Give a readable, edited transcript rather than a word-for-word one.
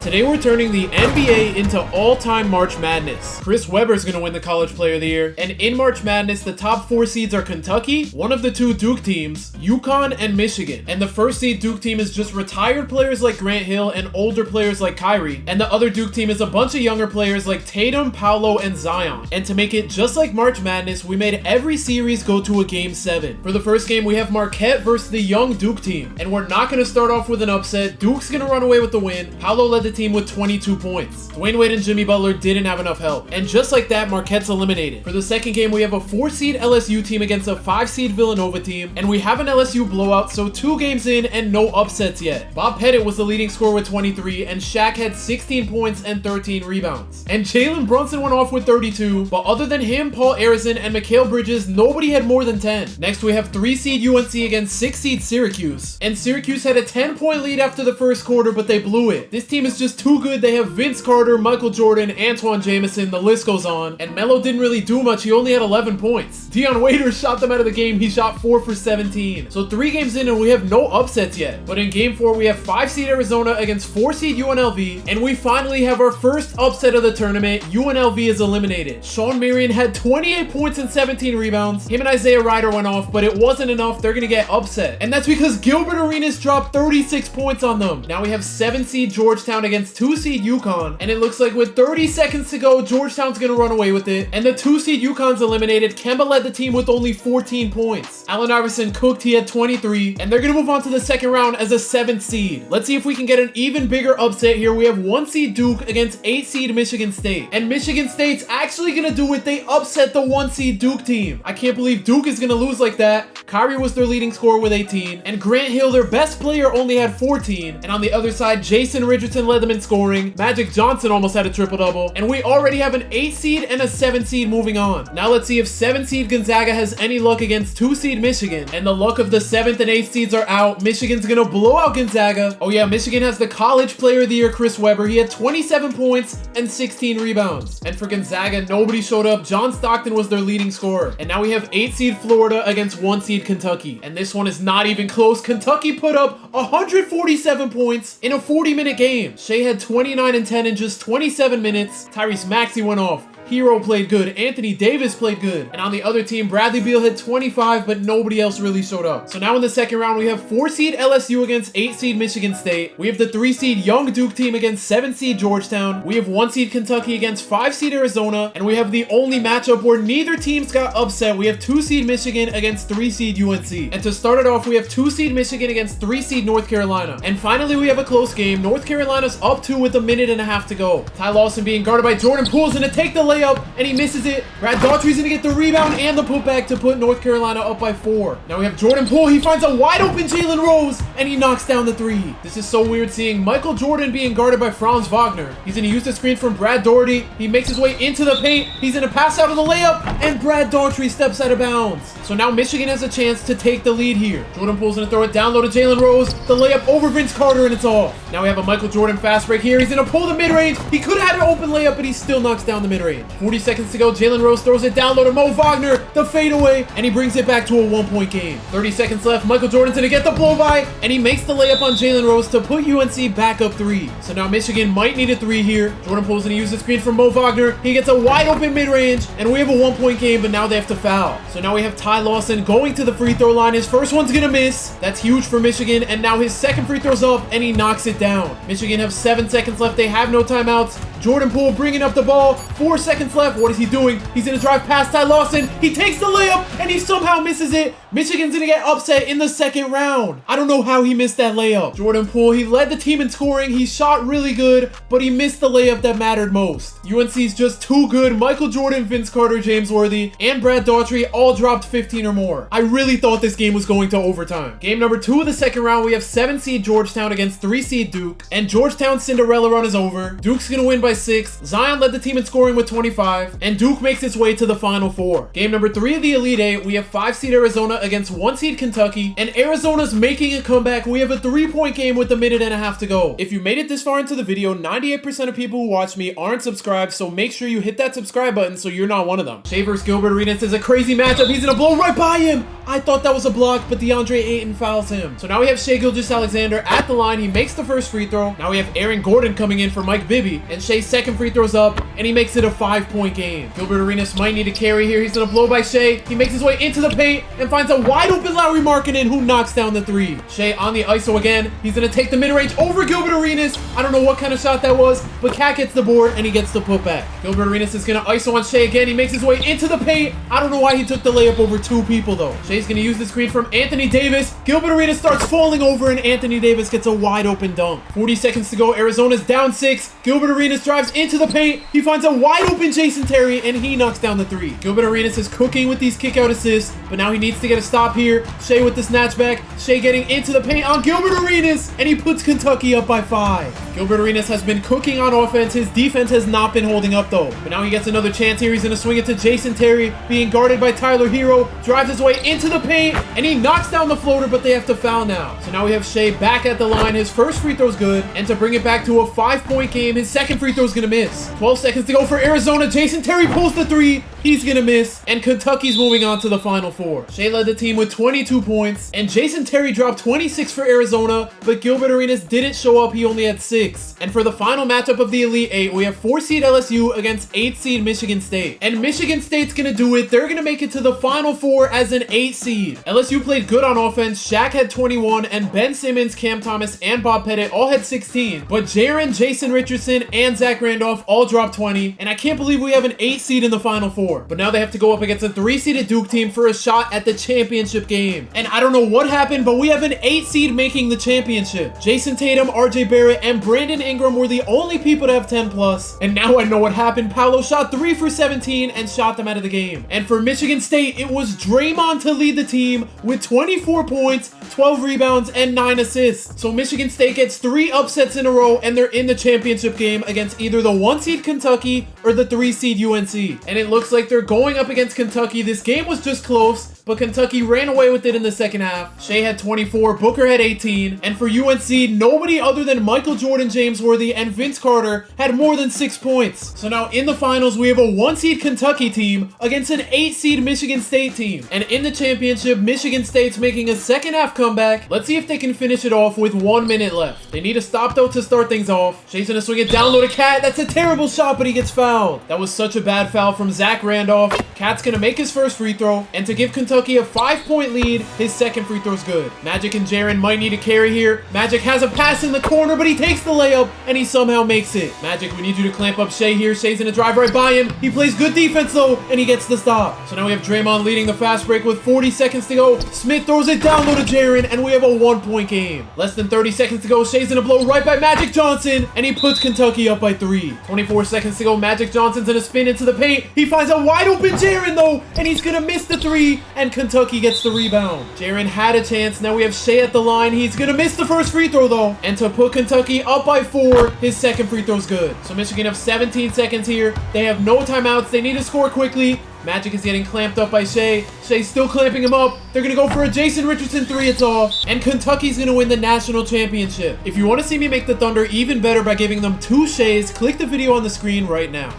Today we're turning the NBA into all-time March Madness. Chris Webber's gonna win the College Player of the Year, and in March Madness, the top 4 seeds are Kentucky, one of the 2 Duke teams, UConn, and Michigan. And the first seed Duke team is just retired players like Grant Hill and older players like Kyrie, and the other Duke team is a bunch of younger players like Tatum, Paolo, and Zion. And to make it just like March Madness, we made every series go to a Game 7. For the first game, we have Marquette versus the young Duke team, and we're not gonna start off with an upset. Duke's gonna run away with the win. Paolo led the team with 22 points. Dwyane Wade and Jimmy Butler didn't have enough help. And just like that, Marquette's eliminated. For the second game, we have a 4-seed LSU team against a 5-seed Villanova team, and we have an LSU blowout, so 2 games in and no upsets yet. Bob Pettit was the leading scorer with 23, and Shaq had 16 points and 13 rebounds. And Jalen Brunson went off with 32, but other than him, Paul Arizin, and Mikal Bridges, nobody had more than 10. Next, we have 3-seed UNC against 6-seed Syracuse. And Syracuse had a 10-point lead after the first quarter, but they blew it. This team is just too good. They have Vince Carter, Michael Jordan, Antoine Jameson, the list goes on. And Melo didn't really do much. He only had 11 points. Dion Waiters shot them out of the game. He shot 4 for 17. So 3 games in and we have no upsets yet. But in game 4, we have 5-seed Arizona against 4-seed UNLV. And we finally have our first upset of the tournament. UNLV is eliminated. Sean Marion had 28 points and 17 rebounds. Him and Isaiah Ryder went off, but it wasn't enough. They're going to get upset. And that's because Gilbert Arenas dropped 36 points on them. Now we have 7-seed Georgetown against 2-seed UConn, and it looks like with 30 seconds to go, Georgetown's gonna run away with it, and the 2-seed UConn's eliminated. Kemba led the team with only 14 points. Allen Iverson cooked, he had 23, and they're gonna move on to the second round as a 7th seed. Let's see if we can get an even bigger upset here. We have 1-seed Duke against 8-seed Michigan State, and Michigan State's actually gonna do it. They upset the 1-seed Duke team. I can't believe Duke is gonna lose like that. Kyrie was their leading scorer with 18, and Grant Hill, their best player, only had 14, and on the other side, Jason Richardson led them in scoring. Magic Johnson almost had a triple-double, and we already have an 8-seed and a 7-seed moving on. Now let's see if 7-seed Gonzaga has any luck against 2-seed Michigan, and the luck of the 7th and 8th seeds are out. Michigan's gonna blow out Gonzaga. Oh yeah, Michigan has the College Player of the Year, Chris Webber. He had 27 points and 16 rebounds. And for Gonzaga, nobody showed up. John Stockton was their leading scorer. And now we have 8-seed Florida against 1-seed Kentucky, and this one is not even close. Kentucky put up 147 points in a 40-minute game. Shai had 29 and 10 in just 27 minutes. Tyrese Maxey went off. Hero played good. Anthony Davis played good. And on the other team, Bradley Beal had 25, but nobody else really showed up. So now in the second round, we have 4-seed LSU against 8-seed Michigan State. We have the 3-seed young Duke team against 7-seed Georgetown. We have 1-seed Kentucky against 5-seed Arizona. And we have the only matchup where neither teams got upset. We have 2-seed Michigan against 3-seed UNC. And to start it off, we have 2-seed Michigan against 3-seed North Carolina. And finally, we have a close game. North Carolina's up 2 with a minute and a half to go. Ty Lawson being guarded by Jordan Poole's gonna take the layup, and he misses it. Brad Daughtry's gonna get the rebound and the putback to put North Carolina up by 4. Now we have Jordan Poole. He finds a wide open Jalen Rose, and he knocks down the 3. This is so weird seeing Michael Jordan being guarded by Franz Wagner. He's gonna use the screen from Brad Daugherty. He makes his way into the paint. He's gonna pass out of the layup, and Brad Daugherty steps out of bounds. So now Michigan has a chance to take the lead here. Jordan Poole's gonna throw it down low to Jalen Rose. The layup over Vince Carter, and it's off. Now we have a Michael Jordan fast break here. He's gonna pull the mid-range. He could have had an open layup, but he still knocks down the mid-range. 40 seconds to go. Jalen Rose throws it down low to Mo Wagner. The fadeaway, and he brings it back to a 1-point game. 30 seconds left. Michael Jordan's gonna get the blow-by, and he makes the layup on Jalen Rose to put UNC back up 3. So now Michigan might need a 3 here. Jordan Poole's gonna use the screen from Mo Wagner. He gets a wide open mid-range, and we have a 1-point game, but now they have to foul. So now we have Ty Lawson going to the free throw line. His first one's gonna miss. That's huge for Michigan, and now his second free throw's up, and he knocks it down. Michigan have 7 seconds left. They have no timeouts. Jordan Poole bringing up the ball. 4 seconds left. What is he doing? He's gonna drive past Ty Lawson. He takes the layup, and he somehow misses it. Michigan's gonna get upset in the second round. I don't know how he missed that layup. Jordan Poole, he led the team in scoring. He shot really good, but he missed the layup that mattered most. UNC's just too good. Michael Jordan, Vince Carter, James Worthy, and Brad Daugherty all dropped 15 or more. I really thought this game was going to overtime. Game number 2 of the second round, we have 7-seed Georgetown against 3-seed Duke, and Georgetown's Cinderella run is over. Duke's gonna win by 6. Zion led the team in scoring with 25, and Duke makes its way to the Final Four. Game number 3 of the Elite 8, we have 5-seed Arizona against 1 seed Kentucky, and Arizona's making a comeback. We have a 3-point game with a minute and a half to go. If you made it this far into the video, 98% of people who watch me aren't subscribed, so make sure you hit that subscribe button so you're not one of them. Shai versus Gilbert Arenas is a crazy matchup. He's gonna blow right by him. I thought that was a block, but DeAndre Ayton fouls him. So now we have Shai Gilgeous-Alexander at the line. He makes the first free throw. Now we have Aaron Gordon coming in for Mike Bibby, and Shai's second free throw's up, and he makes it a 5-point game. Gilbert Arenas might need a carry here. He's gonna blow by Shai. He makes his way into the paint and finds a wide open Lauri Markkanen, who knocks down the three. Shai on the ISO again. He's gonna take the mid-range over Gilbert Arenas. I don't know what kind of shot that was, but Cat gets the board and he gets the putback. Gilbert Arenas is gonna ISO on Shai again. He makes his way into the paint. I don't know why he took the layup over 2 people though. Shai's gonna use the screen from Anthony Davis. Gilbert Arenas starts falling over and Anthony Davis gets a wide open dunk. 40 seconds to go. Arizona's down 6. Gilbert Arenas drives into the paint. He finds a wide open Jason Terry and he knocks down the 3. Gilbert Arenas is cooking with these kick out assists, but now he needs to get a stop here. Shai with the snatchback. Shai getting into the paint on Gilbert Arenas, and he puts Kentucky up by 5. Gilbert Arenas has been cooking on offense. His defense has not been holding up though. But now he gets another chance here. He's going to swing it to Jason Terry, being guarded by Tyler Hero. Drives his way into the paint, and he knocks down the floater, but they have to foul now. So now we have Shai back at the line. His first free throw's good, and to bring it back to a 5-point game, his second free throw's going to miss. 12 seconds to go for Arizona. Jason Terry pulls the 3. He's going to miss, and Kentucky's moving on to the Final Four. Shai led the team with 22 points, and Jason Terry dropped 26 for Arizona, but Gilbert Arenas didn't show up. He only had 6. And for the final matchup of the Elite 8, we have 4 seed LSU against 8 seed Michigan State. And Michigan State's going to do it. They're going to make it to the Final Four as an 8 seed. LSU played good on offense. Shaq had 21, and Ben Simmons, Cam Thomas, and Bob Pettit all had 16. But Jaren, Jason Richardson, and Zach Randolph all dropped 20, and I can't believe we have an 8 seed in the Final Four. But now they have to go up against a 3-seeded Duke team for a shot at the championship game. And I don't know what happened, but we have an 8 seed making the championship. Jason Tatum, RJ Barrett, and Brandon Ingram were the only people to have 10+. And now I know what happened. Paolo shot 3 for 17 and shot them out of the game. And for Michigan State, it was Draymond to lead the team with 24 points, 12 rebounds, and 9 assists. So Michigan State gets 3 upsets in a row, and they're in the championship game against either the 1 seed Kentucky or the 3 seed UNC. And it looks like they're going up against Kentucky. This game was just close, but Kentucky ran away with it in the second half. Shai had 24, Booker had 18, and for UNC, nobody other than Michael Jordan, James Worthy, and Vince Carter had more than 6 points. So now in the finals, we have a 1 seed Kentucky team against an 8 seed Michigan State team. And in the championship, Michigan State's making a second half comeback. Let's see if they can finish it off with 1 minute left. They need a stop though to start things off. Shai's gonna swing it down low to Cat. That's a terrible shot, but he gets fouled. That was such a bad foul from Zach Randolph. Cat's gonna make his first free throw, and to give Kentucky a 5-point lead, his second free throw's good. Magic and Jaren might need a carry here. Magic has a pass in the corner, but he takes the layup, and he somehow makes it. Magic, we need you to clamp up Shai here. Shai's gonna drive right by him. He plays good defense though, and he gets the stop. So now we have Draymond leading the fast break with 40 seconds to go. Smith throws it down low to Jaren, and we have a 1-point game. Less than 30 seconds to go. Shai's gonna blow right by Magic Johnson, and he puts Kentucky up by 3. 24 seconds to go. Magic Johnson's gonna spin into the paint. He finds a wide open Jaren though, and he's gonna miss the 3, and Kentucky gets the rebound. Jaren had a chance. Now we have Shai at the line. He's gonna miss the first free throw though, and to put Kentucky up by 4, his second free throw's good. So Michigan have 17 seconds here. They have no timeouts. They need to score quickly. Magic is getting clamped up by Shai. Shai's still clamping him up. They're going to go for a Jason Richardson 3. It's off. And Kentucky's going to win the national championship. If you want to see me make the Thunder even better by giving them 2 Shais, click the video on the screen right now.